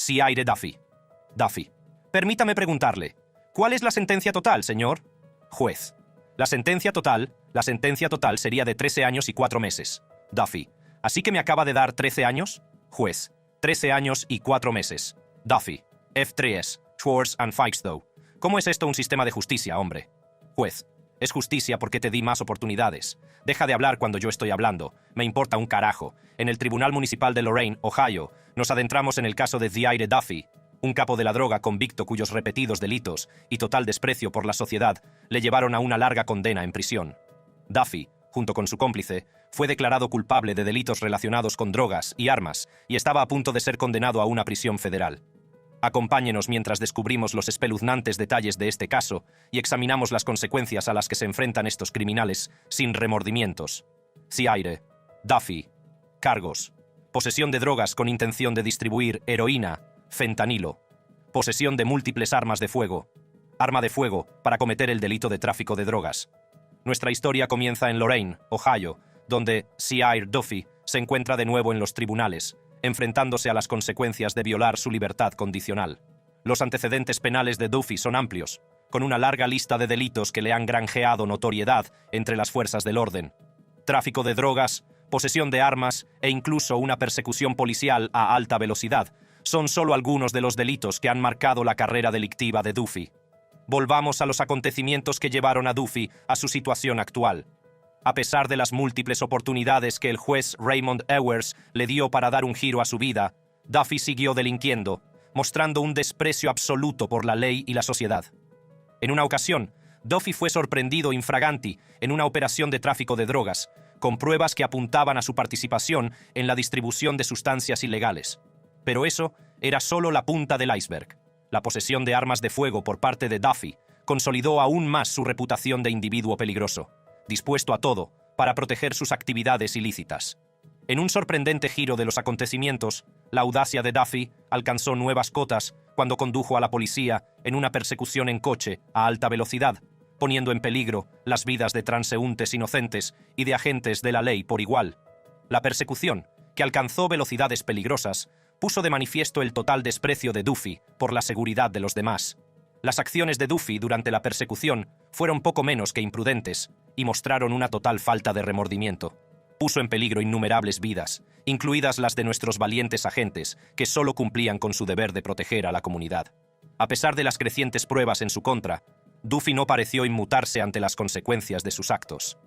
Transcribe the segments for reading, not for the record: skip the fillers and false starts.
C.I.R. Duffy. Duffy. Permítame preguntarle, ¿cuál es la sentencia total, señor? Juez. La sentencia total sería de 13 años y 4 meses. Duffy. ¿Así que me acaba de dar 13 años? Juez. 13 años y 4 meses. Duffy. F3S. Schwartz and Fikstow. ¿Cómo es esto un sistema de justicia, hombre? Juez. Es justicia porque te di más oportunidades. Deja de hablar cuando yo estoy hablando. Me importa un carajo. En el Tribunal Municipal de Lorain, Ohio, nos adentramos en el caso de C.I.R. Duffy, un capo de la droga convicto cuyos repetidos delitos y total desprecio por la sociedad le llevaron a una larga condena en prisión. Duffy, junto con su cómplice, fue declarado culpable de delitos relacionados con drogas y armas y estaba a punto de ser condenado a una prisión federal. Acompáñenos mientras descubrimos los espeluznantes detalles de este caso y examinamos las consecuencias a las que se enfrentan estos criminales sin remordimientos. C.I.R. Duffy. Cargos. Posesión de drogas con intención de distribuir heroína, fentanilo. Posesión de múltiples armas de fuego. Arma de fuego para cometer el delito de tráfico de drogas. Nuestra historia comienza en Lorain, Ohio, donde C.I.R. Duffy se encuentra de nuevo en los tribunales, enfrentándose a las consecuencias de violar su libertad condicional. Los antecedentes penales de Duffy son amplios, con una larga lista de delitos que le han granjeado notoriedad entre las fuerzas del orden. Tráfico de drogas, posesión de armas e incluso una persecución policial a alta velocidad son solo algunos de los delitos que han marcado la carrera delictiva de Duffy. Volvamos a los acontecimientos que llevaron a Duffy a su situación actual. A pesar de las múltiples oportunidades que el juez Raymond Ewers le dio para dar un giro a su vida, Duffy siguió delinquiendo, mostrando un desprecio absoluto por la ley y la sociedad. En una ocasión, Duffy fue sorprendido infraganti en una operación de tráfico de drogas, con pruebas que apuntaban a su participación en la distribución de sustancias ilegales. Pero eso era solo la punta del iceberg. La posesión de armas de fuego por parte de Duffy consolidó aún más su reputación de individuo peligroso, dispuesto a todo para proteger sus actividades ilícitas. En un sorprendente giro de los acontecimientos, la audacia de Duffy alcanzó nuevas cotas cuando condujo a la policía en una persecución en coche a alta velocidad, poniendo en peligro las vidas de transeúntes inocentes y de agentes de la ley por igual. La persecución, que alcanzó velocidades peligrosas, puso de manifiesto el total desprecio de Duffy por la seguridad de los demás. Las acciones de Duffy durante la persecución fueron poco menos que imprudentes y mostraron una total falta de remordimiento. Puso en peligro innumerables vidas, incluidas las de nuestros valientes agentes, que solo cumplían con su deber de proteger a la comunidad. A pesar de las crecientes pruebas en su contra, Duffy no pareció inmutarse ante las consecuencias de sus actos.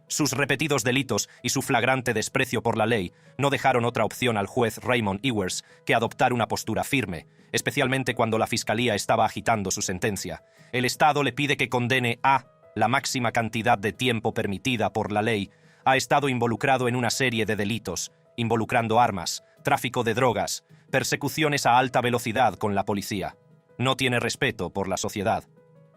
Sus repetidos delitos y su flagrante desprecio por la ley no dejaron otra opción al juez Raymond Ewers que adoptar una postura firme, especialmente cuando la fiscalía estaba agitando su sentencia. El Estado le pide que condene a la máxima cantidad de tiempo permitida por la ley. Ha estado involucrado en una serie de delitos, involucrando armas, tráfico de drogas, persecuciones a alta velocidad con la policía. No tiene respeto por la sociedad.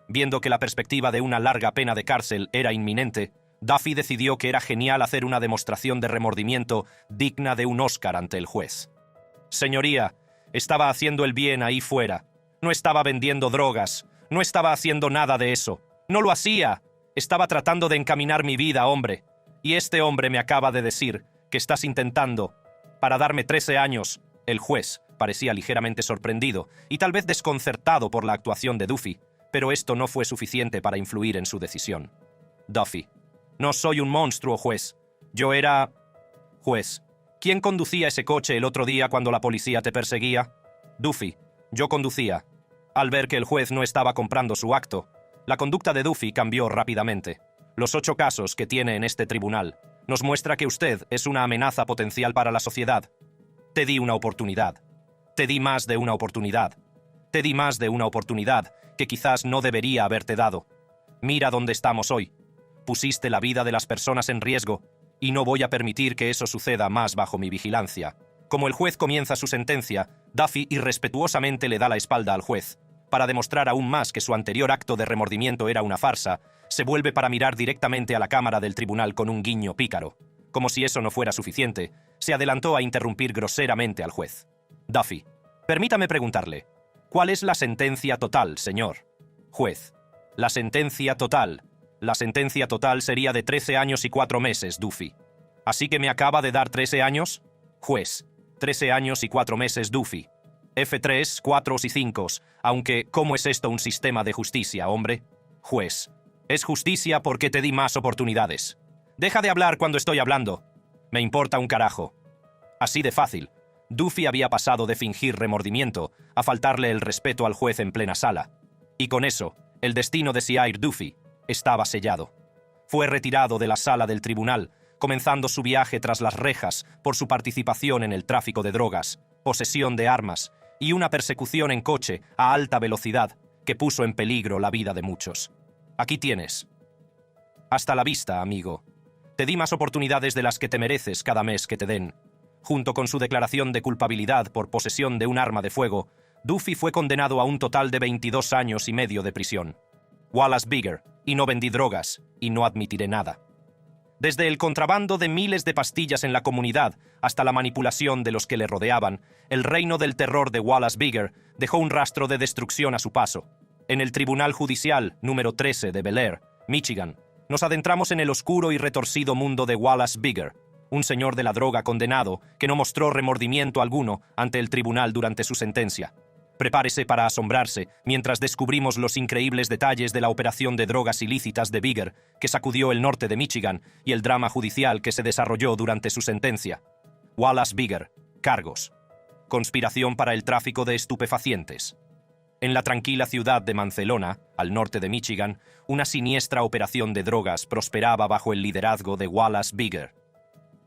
Viendo que la perspectiva de una larga pena de cárcel era inminente, Duffy decidió que era genial hacer una demostración de remordimiento digna de un Oscar ante el juez. Señoría, estaba haciendo el bien ahí fuera. No estaba vendiendo drogas. No estaba haciendo nada de eso. No lo hacía. Estaba tratando de encaminar mi vida, hombre. Y este hombre me acaba de decir que estás intentando para darme 13 años. El juez parecía ligeramente sorprendido y tal vez desconcertado por la actuación de Duffy, pero esto no fue suficiente para influir en su decisión. Duffy. No soy un monstruo, juez. Yo era... Juez. ¿Quién conducía ese coche el otro día cuando la policía te perseguía? Duffy. Yo conducía. Al ver que el juez no estaba comprando su acto, la conducta de Duffy cambió rápidamente. Los 8 casos que tiene en este tribunal nos muestra que usted es una amenaza potencial para la sociedad. Te di una oportunidad. Te di más de una oportunidad. Te di más de una oportunidad que quizás no debería haberte dado. Mira dónde estamos hoy. Pusiste la vida de las personas en riesgo y no voy a permitir que eso suceda más bajo mi vigilancia. Como el juez comienza su sentencia, Duffy irrespetuosamente le da la espalda al juez. Para demostrar aún más que su anterior acto de remordimiento era una farsa, se vuelve para mirar directamente a la cámara del tribunal con un guiño pícaro. Como si eso no fuera suficiente, se adelantó a interrumpir groseramente al juez. Duffy, permítame preguntarle, ¿cuál es la sentencia total, señor? Juez, la sentencia total. La sentencia total sería de 13 años y 4 meses, Duffy. ¿Así que me acaba de dar 13 años? Juez, 13 años y 4 meses, Duffy. F3, 4 y 5, aunque ¿cómo es esto un sistema de justicia, hombre? Juez, es justicia porque te di más oportunidades. Deja de hablar cuando estoy hablando. Me importa un carajo. Así de fácil. Duffy había pasado de fingir remordimiento a faltarle el respeto al juez en plena sala. Y con eso, el destino de Sir Duffy estaba sellado. Fue retirado de la sala del tribunal, comenzando su viaje tras las rejas por su participación en el tráfico de drogas, posesión de armas y una persecución en coche a alta velocidad que puso en peligro la vida de muchos. Aquí tienes. Hasta la vista, amigo. Te di más oportunidades de las que te mereces cada mes que te den. Junto con su declaración de culpabilidad por posesión de un arma de fuego, Duffy fue condenado a un total de 22 años y medio de prisión. Wallace Bigger, y no vendí drogas, y no admitiré nada. Desde el contrabando de miles de pastillas en la comunidad hasta la manipulación de los que le rodeaban, el reino del terror de Wallace Bigger dejó un rastro de destrucción a su paso. En el Tribunal Judicial número 13 de Bel Air, Michigan, nos adentramos en el oscuro y retorcido mundo de Wallace Bigger, un señor de la droga condenado que no mostró remordimiento alguno ante el tribunal durante su sentencia. Prepárese para asombrarse mientras descubrimos los increíbles detalles de la operación de drogas ilícitas de Bigger que sacudió el norte de Michigan y el drama judicial que se desarrolló durante su sentencia. Wallace Bigger. Cargos. Conspiración para el tráfico de estupefacientes. En la tranquila ciudad de Mancelona, al norte de Michigan, una siniestra operación de drogas prosperaba bajo el liderazgo de Wallace Bigger.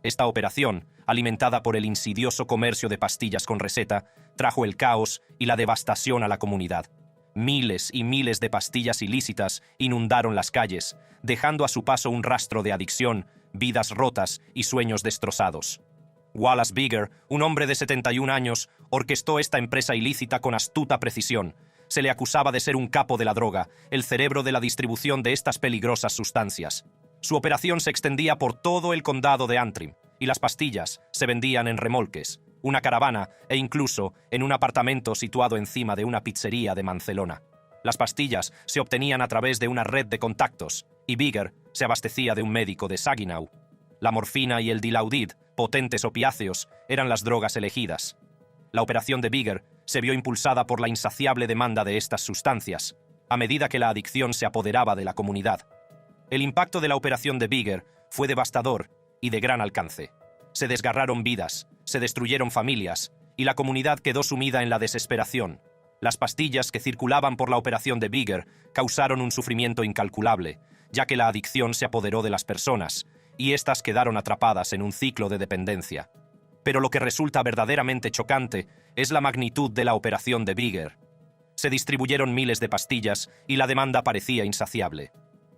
Esta operación, alimentada por el insidioso comercio de pastillas con receta, trajo el caos y la devastación a la comunidad. Miles y miles de pastillas ilícitas inundaron las calles, dejando a su paso un rastro de adicción, vidas rotas y sueños destrozados. Wallace Bigger, un hombre de 71 años, orquestó esta empresa ilícita con astuta precisión. Se le acusaba de ser un capo de la droga, el cerebro de la distribución de estas peligrosas sustancias. Su operación se extendía por todo el condado de Antrim, y las pastillas se vendían en remolques, una caravana e incluso en un apartamento situado encima de una pizzería de Mancelona. Las pastillas se obtenían a través de una red de contactos, y Bigger se abastecía de un médico de Saginaw. La morfina y el dilaudid, potentes opiáceos, eran las drogas elegidas. La operación de Bigger se vio impulsada por la insaciable demanda de estas sustancias, a medida que la adicción se apoderaba de la comunidad. El impacto de la operación de Bigger fue devastador y de gran alcance. Se desgarraron vidas, se destruyeron familias, y la comunidad quedó sumida en la desesperación. Las pastillas que circulaban por la operación de Bigger causaron un sufrimiento incalculable, ya que la adicción se apoderó de las personas, y éstas quedaron atrapadas en un ciclo de dependencia. Pero lo que resulta verdaderamente chocante es la magnitud de la operación de Bigger. Se distribuyeron miles de pastillas y la demanda parecía insaciable.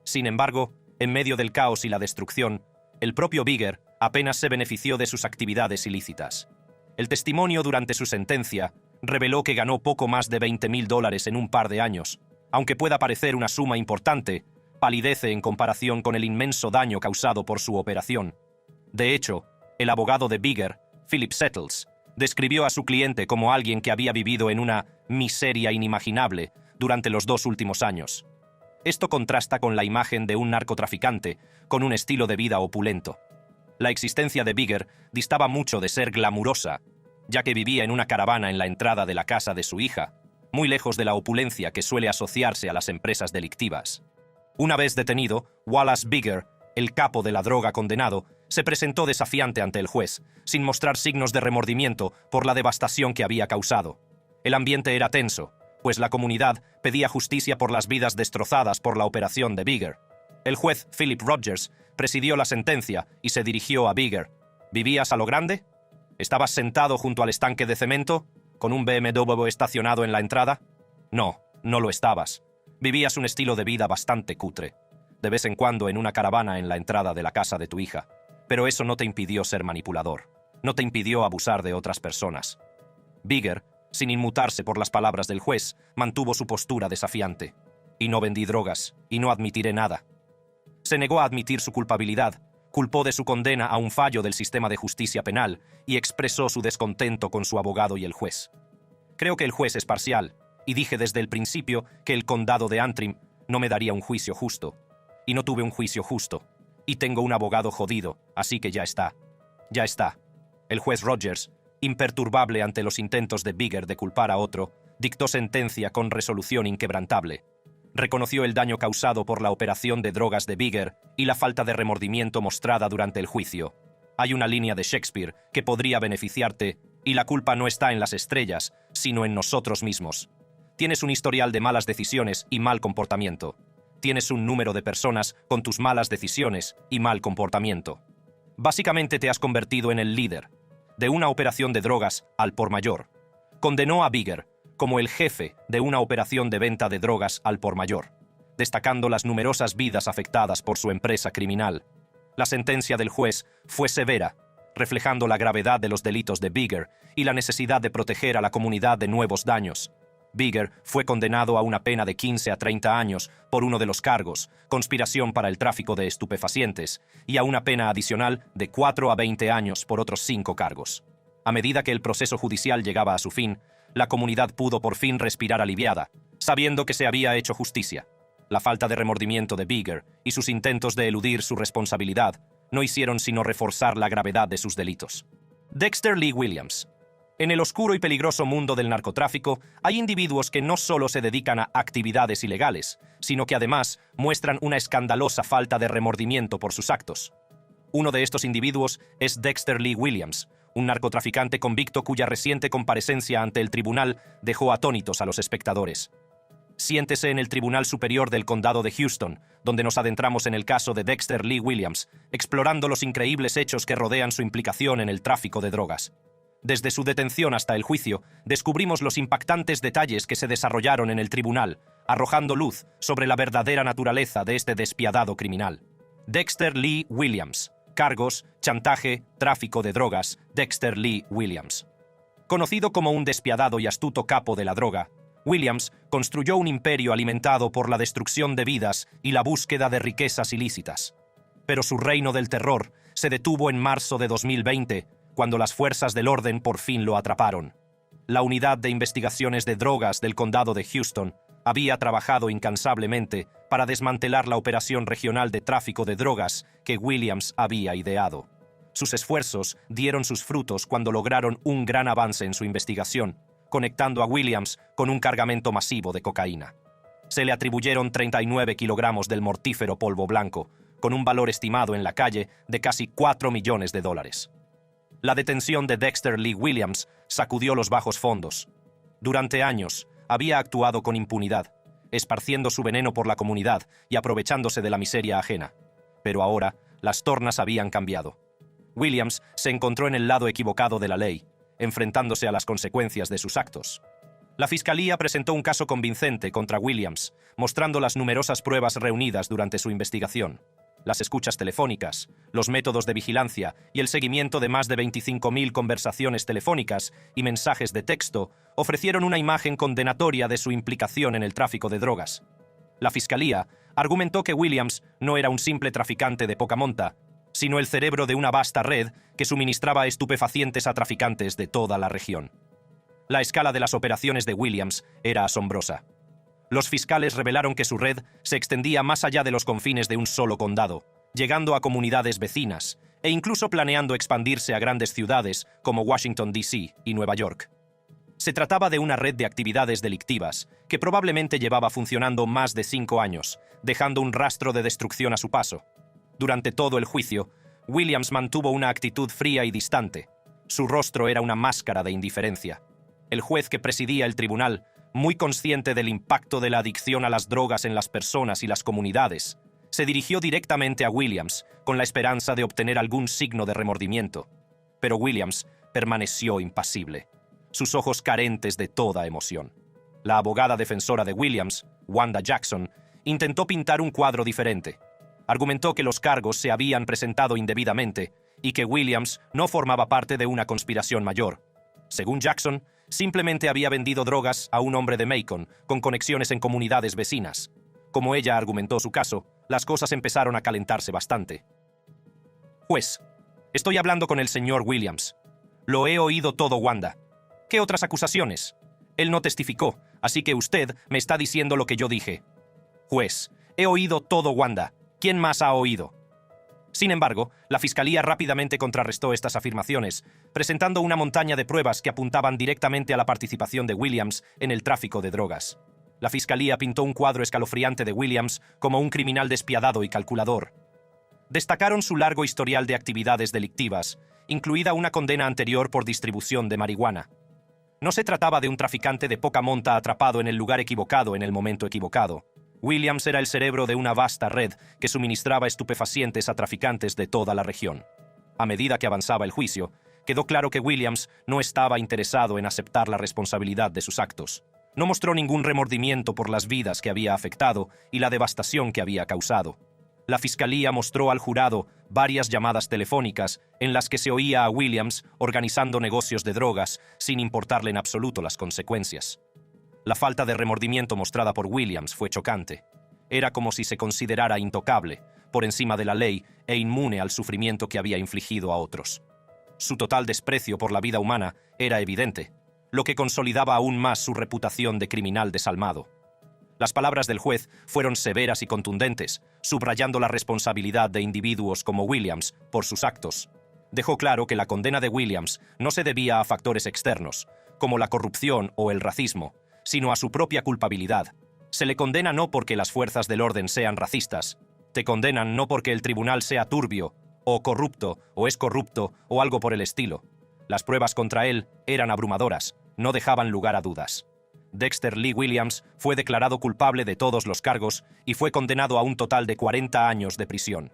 Sin embargo, en medio del caos y la destrucción, el propio Bigger apenas se benefició de sus actividades ilícitas. El testimonio durante su sentencia reveló que ganó poco más de $20,000 en un par de años. Aunque pueda parecer una suma importante, palidece en comparación con el inmenso daño causado por su operación. De hecho, el abogado de Bigger, Philip Settles, describió a su cliente como alguien que había vivido en una miseria inimaginable durante los 2 últimos años. Esto contrasta con la imagen de un narcotraficante con un estilo de vida opulento. La existencia de Bigger distaba mucho de ser glamurosa, ya que vivía en una caravana en la entrada de la casa de su hija, muy lejos de la opulencia que suele asociarse a las empresas delictivas. Una vez detenido, Wallace Bigger, el capo de la droga condenado, se presentó desafiante ante el juez, sin mostrar signos de remordimiento por la devastación que había causado. El ambiente era tenso, pues la comunidad pedía justicia por las vidas destrozadas por la operación de Bigger. El juez Philip Rogers presidió la sentencia y se dirigió a Bigger. ¿Vivías a lo grande? ¿Estabas sentado junto al estanque de cemento, con un BMW estacionado en la entrada? No, no lo estabas. Vivías un estilo de vida bastante cutre, de vez en cuando en una caravana en la entrada de la casa de tu hija. Pero eso no te impidió ser manipulador, no te impidió abusar de otras personas. Bigger, sin inmutarse por las palabras del juez, mantuvo su postura desafiante. Y no vendí drogas, y no admitiré nada. Se negó a admitir su culpabilidad, culpó de su condena a un fallo del sistema de justicia penal y expresó su descontento con su abogado y el juez. Creo que el juez es parcial, y dije desde el principio que el condado de Antrim no me daría un juicio justo. Y no tuve un juicio justo. Y tengo un abogado jodido, así que ya está. Ya está. El juez Rogers imperturbable ante los intentos de Bigger de culpar a otro, dictó sentencia con resolución inquebrantable. Reconoció el daño causado por la operación de drogas de Bigger y la falta de remordimiento mostrada durante el juicio. Hay una línea de Shakespeare que podría beneficiarte, y la culpa no está en las estrellas, sino en nosotros mismos. Tienes un historial de malas decisiones y mal comportamiento. Tienes un número de personas con tus malas decisiones y mal comportamiento. Básicamente te has convertido en el líder de una operación de drogas al por mayor. Condenó a Bigger como el jefe de una operación de venta de drogas al por mayor, destacando las numerosas vidas afectadas por su empresa criminal. La sentencia del juez fue severa, reflejando la gravedad de los delitos de Bigger y la necesidad de proteger a la comunidad de nuevos daños. Bigger fue condenado a una pena de 15 a 30 años por uno de los cargos, conspiración para el tráfico de estupefacientes, y a una pena adicional de 4 a 20 años por otros 5 cargos. A medida que el proceso judicial llegaba a su fin, la comunidad pudo por fin respirar aliviada, sabiendo que se había hecho justicia. La falta de remordimiento de Bigger y sus intentos de eludir su responsabilidad no hicieron sino reforzar la gravedad de sus delitos. Dexter Lee Williams. En el oscuro y peligroso mundo del narcotráfico, hay individuos que no solo se dedican a actividades ilegales, sino que además muestran una escandalosa falta de remordimiento por sus actos. Uno de estos individuos es Dexter Lee Williams, un narcotraficante convicto cuya reciente comparecencia ante el tribunal dejó atónitos a los espectadores. Siéntese en el Tribunal Superior del Condado de Houston, donde nos adentramos en el caso de Dexter Lee Williams, explorando los increíbles hechos que rodean su implicación en el tráfico de drogas. Desde su detención hasta el juicio, descubrimos los impactantes detalles que se desarrollaron en el tribunal, arrojando luz sobre la verdadera naturaleza de este despiadado criminal. Dexter Lee Williams. Cargos, chantaje, tráfico de drogas. Dexter Lee Williams. Conocido como un despiadado y astuto capo de la droga, Williams construyó un imperio alimentado por la destrucción de vidas y la búsqueda de riquezas ilícitas. Pero su reino del terror se detuvo en marzo de 2020, cuando las fuerzas del orden por fin lo atraparon. La Unidad de Investigaciones de Drogas del Condado de Houston había trabajado incansablemente para desmantelar la operación regional de tráfico de drogas que Williams había ideado. Sus esfuerzos dieron sus frutos cuando lograron un gran avance en su investigación, conectando a Williams con un cargamento masivo de cocaína. Se le atribuyeron 39 kilogramos del mortífero polvo blanco, con un valor estimado en la calle de casi $4 millones. La detención de Dexter Lee Williams sacudió los bajos fondos. Durante años, había actuado con impunidad, esparciendo su veneno por la comunidad y aprovechándose de la miseria ajena. Pero ahora, las tornas habían cambiado. Williams se encontró en el lado equivocado de la ley, enfrentándose a las consecuencias de sus actos. La Fiscalía presentó un caso convincente contra Williams, mostrando las numerosas pruebas reunidas durante su investigación. Las escuchas telefónicas, los métodos de vigilancia y el seguimiento de más de 25.000 conversaciones telefónicas y mensajes de texto ofrecieron una imagen condenatoria de su implicación en el tráfico de drogas. La Fiscalía argumentó que Williams no era un simple traficante de poca monta, sino el cerebro de una vasta red que suministraba estupefacientes a traficantes de toda la región. La escala de las operaciones de Williams era asombrosa. Los fiscales revelaron que su red se extendía más allá de los confines de un solo condado, llegando a comunidades vecinas e incluso planeando expandirse a grandes ciudades como Washington, D.C. y Nueva York. Se trataba de una red de actividades delictivas que probablemente llevaba funcionando más de 5 años, dejando un rastro de destrucción a su paso. Durante todo el juicio, Williams mantuvo una actitud fría y distante. Su rostro era una máscara de indiferencia. El juez que presidía el tribunal, muy consciente del impacto de la adicción a las drogas en las personas y las comunidades, se dirigió directamente a Williams con la esperanza de obtener algún signo de remordimiento. Pero Williams permaneció impasible, sus ojos carentes de toda emoción. La abogada defensora de Williams, Wanda Jackson, intentó pintar un cuadro diferente. Argumentó que los cargos se habían presentado indebidamente y que Williams no formaba parte de una conspiración mayor. Según Jackson, simplemente había vendido drogas a un hombre de Macon con conexiones en comunidades vecinas. Como ella argumentó su caso, las cosas empezaron a calentarse bastante. Juez, estoy hablando con el señor Williams. Lo he oído todo, Wanda. ¿Qué otras acusaciones? Él no testificó, así que usted me está diciendo lo que yo dije. Juez, he oído todo, Wanda. ¿Quién más ha oído? Sin embargo, la Fiscalía rápidamente contrarrestó estas afirmaciones, presentando una montaña de pruebas que apuntaban directamente a la participación de Williams en el tráfico de drogas. La Fiscalía pintó un cuadro escalofriante de Williams como un criminal despiadado y calculador. Destacaron su largo historial de actividades delictivas, incluida una condena anterior por distribución de marihuana. No se trataba de un traficante de poca monta atrapado en el lugar equivocado en el momento equivocado. Williams era el cerebro de una vasta red que suministraba estupefacientes a traficantes de toda la región. A medida que avanzaba el juicio, quedó claro que Williams no estaba interesado en aceptar la responsabilidad de sus actos. No mostró ningún remordimiento por las vidas que había afectado y la devastación que había causado. La Fiscalía mostró al jurado varias llamadas telefónicas en las que se oía a Williams organizando negocios de drogas sin importarle en absoluto las consecuencias. La falta de remordimiento mostrada por Williams fue chocante. Era como si se considerara intocable, por encima de la ley e inmune al sufrimiento que había infligido a otros. Su total desprecio por la vida humana era evidente, lo que consolidaba aún más su reputación de criminal desalmado. Las palabras del juez fueron severas y contundentes, subrayando la responsabilidad de individuos como Williams por sus actos. Dejó claro que la condena de Williams no se debía a factores externos, como la corrupción o el racismo, sino a su propia culpabilidad. Se le condena no porque las fuerzas del orden sean racistas. Te condenan no porque el tribunal sea turbio, o corrupto, o es corrupto, o algo por el estilo. Las pruebas contra él eran abrumadoras, no dejaban lugar a dudas. Dexter Lee Williams fue declarado culpable de todos los cargos y fue condenado a un total de 40 años de prisión.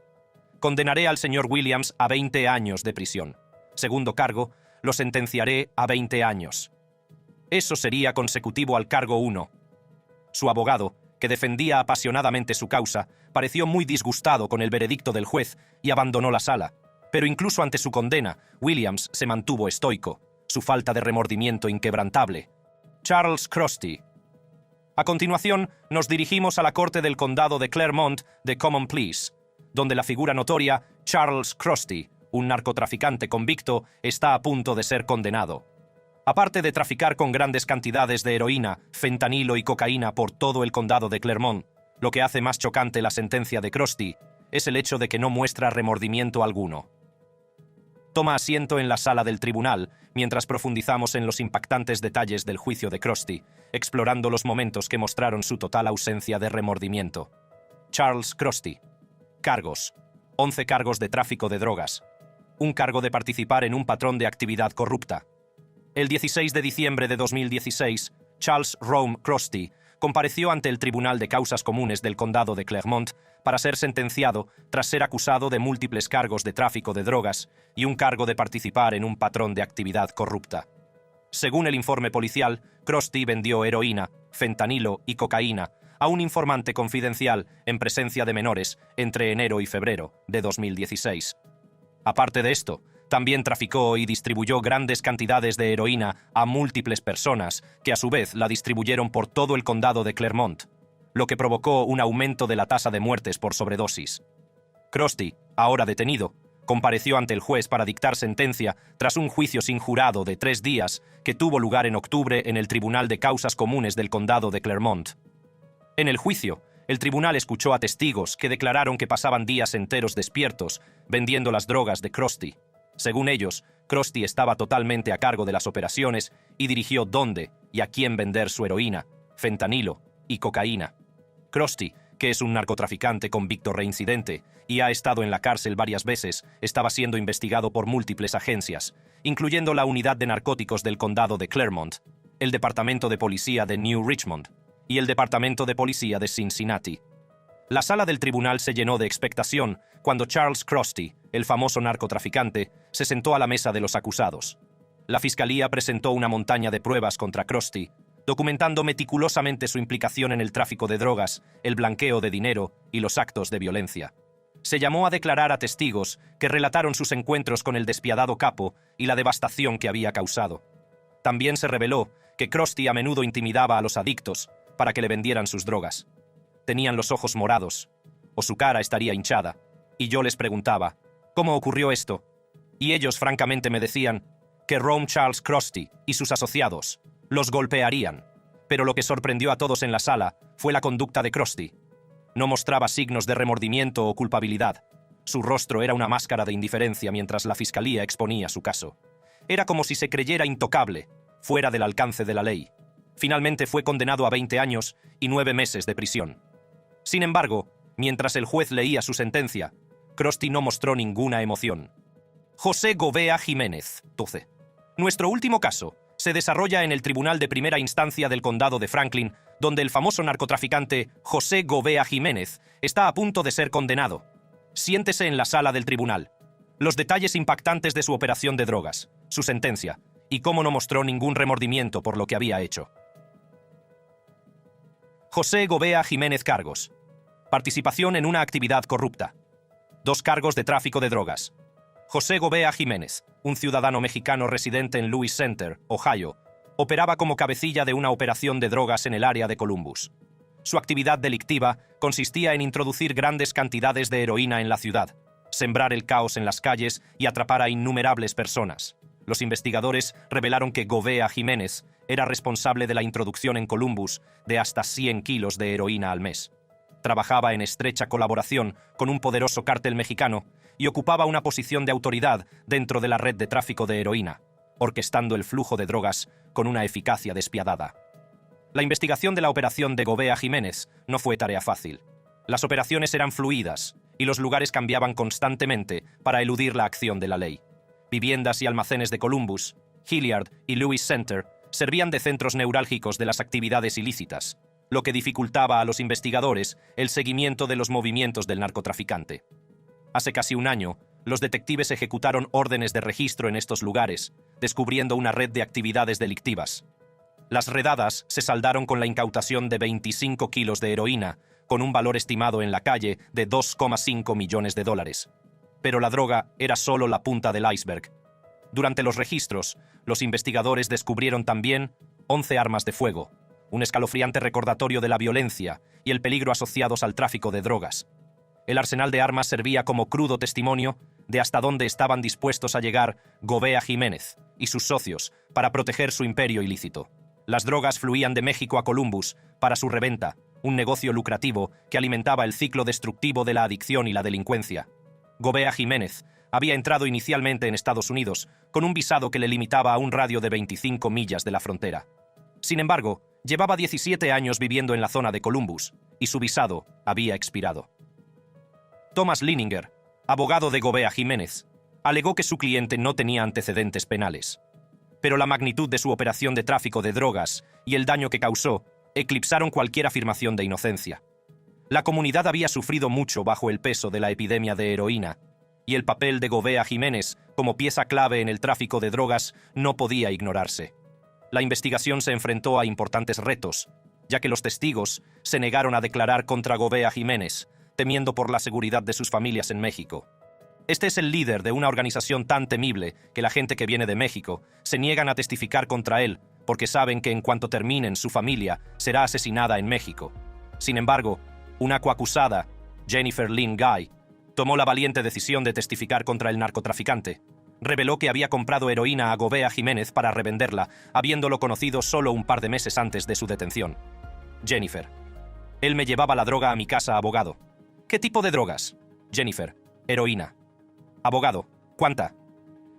Condenaré al señor Williams a 20 años de prisión. Segundo cargo, lo sentenciaré a 20 años. Eso sería consecutivo al cargo 1. Su abogado, que defendía apasionadamente su causa, pareció muy disgustado con el veredicto del juez y abandonó la sala. Pero incluso ante su condena, Williams se mantuvo estoico, su falta de remordimiento inquebrantable. Charles Crosty. A continuación, nos dirigimos a la corte del condado de Clermont de Common Pleas, donde la figura notoria Charles Crosty, un narcotraficante convicto, está a punto de ser condenado. Aparte de traficar con grandes cantidades de heroína, fentanilo y cocaína por todo el condado de Clermont, lo que hace más chocante la sentencia de Crosty es el hecho de que no muestra remordimiento alguno. Toma asiento en la sala del tribunal mientras profundizamos en los impactantes detalles del juicio de Crosty, explorando los momentos que mostraron su total ausencia de remordimiento. Charles Crosty. Cargos. 11 cargos de tráfico de drogas. Un cargo de participar en un patrón de actividad corrupta. El 16 de diciembre de 2016, Charles Rome Crosty compareció ante el Tribunal de Causas Comunes del Condado de Clermont para ser sentenciado tras ser acusado de múltiples cargos de tráfico de drogas y un cargo de participar en un patrón de actividad corrupta. Según el informe policial, Crosty vendió heroína, fentanilo y cocaína a un informante confidencial en presencia de menores entre enero y febrero de 2016. Aparte de esto, también traficó y distribuyó grandes cantidades de heroína a múltiples personas que a su vez la distribuyeron por todo el condado de Clermont, lo que provocó un aumento de la tasa de muertes por sobredosis. Crosty, ahora detenido, compareció ante el juez para dictar sentencia tras un juicio sin jurado de 3 días que tuvo lugar en octubre en el Tribunal de Causas Comunes del condado de Clermont. En el juicio, el tribunal escuchó a testigos que declararon que pasaban días enteros despiertos vendiendo las drogas de Crosty. Según ellos, Crosty estaba totalmente a cargo de las operaciones y dirigió dónde y a quién vender su heroína, fentanilo y cocaína. Crosty, que es un narcotraficante convicto reincidente y ha estado en la cárcel varias veces, estaba siendo investigado por múltiples agencias, incluyendo la Unidad de Narcóticos del Condado de Clermont, el Departamento de Policía de New Richmond y el Departamento de Policía de Cincinnati. La sala del tribunal se llenó de expectación cuando Charles Crosty, el famoso narcotraficante, se sentó a la mesa de los acusados. La fiscalía presentó una montaña de pruebas contra Crosty, documentando meticulosamente su implicación en el tráfico de drogas, el blanqueo de dinero y los actos de violencia. Se llamó a declarar a testigos que relataron sus encuentros con el despiadado capo y la devastación que había causado. También se reveló que Crosty a menudo intimidaba a los adictos para que le vendieran sus drogas. Tenían los ojos morados, o su cara estaría hinchada, y yo les preguntaba, ¿cómo ocurrió esto? Y ellos francamente me decían que Rome Charles Crosty y sus asociados los golpearían, pero lo que sorprendió a todos en la sala fue la conducta de Crosty. No mostraba signos de remordimiento o culpabilidad, Su rostro era una máscara de indiferencia mientras la fiscalía exponía su caso. Era como si se creyera intocable, fuera del alcance de la ley. Finalmente fue condenado a 20 años y 9 meses de prisión. Sin embargo, mientras el juez leía su sentencia, Krusty no mostró ninguna emoción. José Govea Jiménez, 12. Nuestro último caso se desarrolla en el Tribunal de Primera Instancia del Condado de Franklin, donde el famoso narcotraficante José Govea Jiménez está a punto de ser condenado. Siéntese en la sala del tribunal. Los detalles impactantes de su operación de drogas, su sentencia, y cómo no mostró ningún remordimiento por lo que había hecho. José Govea Jiménez cargos. Participación en una actividad corrupta. 2 cargos de tráfico de drogas. José Govea Jiménez, un ciudadano mexicano residente en Lewis Center, Ohio, operaba como cabecilla de una operación de drogas en el área de Columbus. Su actividad delictiva consistía en introducir grandes cantidades de heroína en la ciudad, sembrar el caos en las calles y atrapar a innumerables personas. Los investigadores revelaron que Govea Jiménez era responsable de la introducción en Columbus de hasta 100 kilos de heroína al mes. Trabajaba en estrecha colaboración con un poderoso cártel mexicano y ocupaba una posición de autoridad dentro de la red de tráfico de heroína, orquestando el flujo de drogas con una eficacia despiadada. La investigación de la operación de Govea Jiménez no fue tarea fácil. Las operaciones eran fluidas y los lugares cambiaban constantemente para eludir la acción de la ley. Viviendas y almacenes de Columbus, Hilliard y Lewis Center servían de centros neurálgicos de las actividades ilícitas, lo que dificultaba a los investigadores el seguimiento de los movimientos del narcotraficante. Hace casi un año, los detectives ejecutaron órdenes de registro en estos lugares, descubriendo una red de actividades delictivas. Las redadas se saldaron con la incautación de 25 kilos de heroína, con un valor estimado en la calle de $2,5 millones. Pero la droga era solo la punta del iceberg. Durante los registros, los investigadores descubrieron también 11 armas de fuego, un escalofriante recordatorio de la violencia y el peligro asociados al tráfico de drogas. El arsenal de armas servía como crudo testimonio de hasta dónde estaban dispuestos a llegar Govea Jiménez y sus socios para proteger su imperio ilícito. Las drogas fluían de México a Columbus para su reventa, un negocio lucrativo que alimentaba el ciclo destructivo de la adicción y la delincuencia. Govea Jiménez había entrado inicialmente en Estados Unidos con un visado que le limitaba a un radio de 25 millas de la frontera. Sin embargo, llevaba 17 años viviendo en la zona de Columbus y su visado había expirado. Thomas Lininger, abogado de Govea Jiménez, alegó que su cliente no tenía antecedentes penales. Pero la magnitud de su operación de tráfico de drogas y el daño que causó eclipsaron cualquier afirmación de inocencia. La comunidad había sufrido mucho bajo el peso de la epidemia de heroína, y el papel de Govea Jiménez como pieza clave en el tráfico de drogas no podía ignorarse. La investigación se enfrentó a importantes retos, ya que los testigos se negaron a declarar contra Govea Jiménez, temiendo por la seguridad de sus familias en México. Este es el líder de una organización tan temible que la gente que viene de México se niegan a testificar contra él porque saben que en cuanto terminen su familia será asesinada en México. Sin embargo, una coacusada, Jennifer Lynn Guy, tomó la valiente decisión de testificar contra el narcotraficante. Reveló que había comprado heroína a Govea Jiménez para revenderla, habiéndolo conocido solo un par de meses antes de su detención. Jennifer: él me llevaba la droga a mi casa, abogado. ¿Qué tipo de drogas? Jennifer: heroína. Abogado: ¿cuánta?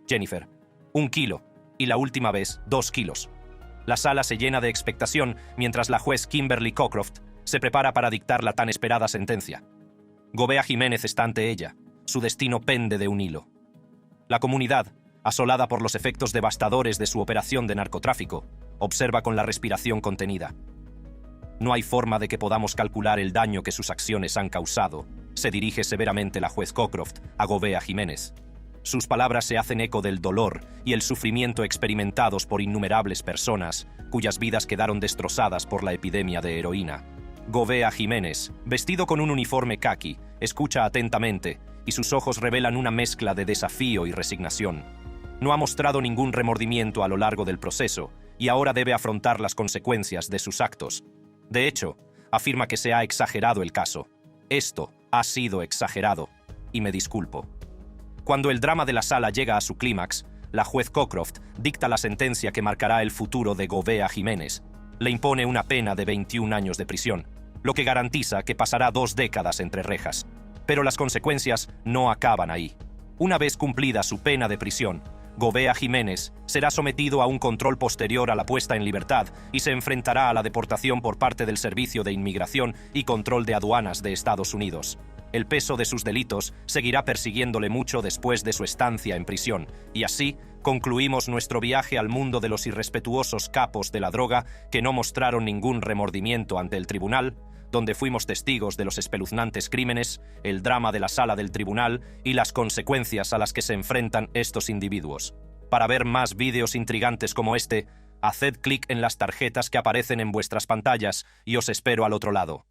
Jennifer: 1 kilo, y la última vez 2 kilos. La sala se llena de expectación mientras la juez Kimberly Cockcroft se prepara para dictar la tan esperada sentencia. Govea Jiménez está ante ella. Su destino pende de un hilo. La comunidad, asolada por los efectos devastadores de su operación de narcotráfico, observa con la respiración contenida. No hay forma de que podamos calcular el daño que sus acciones han causado, se dirige severamente la juez Cockcroft a Govea Jiménez. Sus palabras se hacen eco del dolor y el sufrimiento experimentados por innumerables personas cuyas vidas quedaron destrozadas por la epidemia de heroína. Govea Jiménez, vestido con un uniforme caqui, escucha atentamente y sus ojos revelan una mezcla de desafío y resignación. No ha mostrado ningún remordimiento a lo largo del proceso y ahora debe afrontar las consecuencias de sus actos. De hecho, afirma que se ha exagerado el caso. Esto ha sido exagerado, y me disculpo. Cuando el drama de la sala llega a su clímax, la juez Cockcroft dicta la sentencia que marcará el futuro de Govea Jiménez. Le impone una pena de 21 años de prisión, lo que garantiza que pasará 2 décadas entre rejas. Pero las consecuencias no acaban ahí. Una vez cumplida su pena de prisión, Gobea Jiménez será sometido a un control posterior a la puesta en libertad y se enfrentará a la deportación por parte del Servicio de Inmigración y Control de Aduanas de Estados Unidos. El peso de sus delitos seguirá persiguiéndole mucho después de su estancia en prisión, y así concluimos nuestro viaje al mundo de los irrespetuosos capos de la droga que no mostraron ningún remordimiento ante el tribunal, donde fuimos testigos de los espeluznantes crímenes, el drama de la sala del tribunal y las consecuencias a las que se enfrentan estos individuos. Para ver más vídeos intrigantes como este, haced clic en las tarjetas que aparecen en vuestras pantallas y os espero al otro lado.